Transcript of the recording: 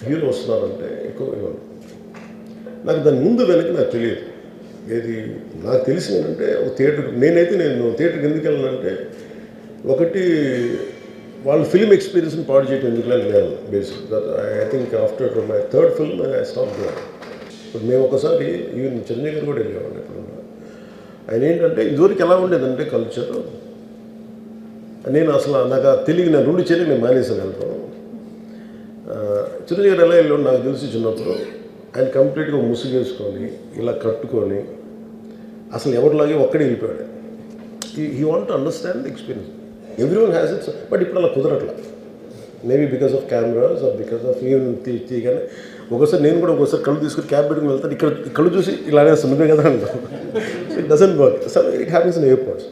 Hero వస్తున్నారంటే ఎక్కువ ఇవ్వను. నాకు దాని ముందు వెనక నాకు తెలియదు. ఏది నాకు తెలిసింది ఏంటంటే ఒక థియేటర్, నేను థియేటర్కి ఎందుకు వెళ్ళానంటే, ఒకటి వాళ్ళు ఫిల్మ్ ఎక్స్పీరియన్స్ని పాడు చేయడం ఎందుకులని నేను basic. I think after my third film I stop doing. ఇప్పుడు మేము ఒకసారి ఈవెన్ చిరంజీవి గారు కూడా వెళ్ళేవాడిని ఎప్పుడన్నా. ఆయన ఏంటంటే ఇదివరకు ఎలా ఉండేదంటే కల్చర్, నేను అసలు నాకు తెలియదు, నేను 2 చేతులు నేను మానేసాను వెళ్తాను. చిరంజీవి గారు ఎలా వెళ్ళాడు నాకు తెలిసి చిన్నప్పుడు, ఆయన కంప్లీట్గా ముసుగేసుకొని ఇలా కట్టుకొని అసలు ఎవరిలాగే ఒక్కడే వెళ్ళిపోయాడు. He want to understand the experience. Everyone has its, but ఇప్పుడు అలా కుదరట్లా. Maybe because of cameras or because of even తీయగానే ఒకసారి నేను కూడా ఒకసారి కళ్ళు తీసుకుని క్యాబ్ పెట్టుకుని వెళ్తాను, ఇక్కడ కళ్ళు చూసి ఇలానే నువ్వే కదా అంటాను. It doesn't work. So it happens in airports.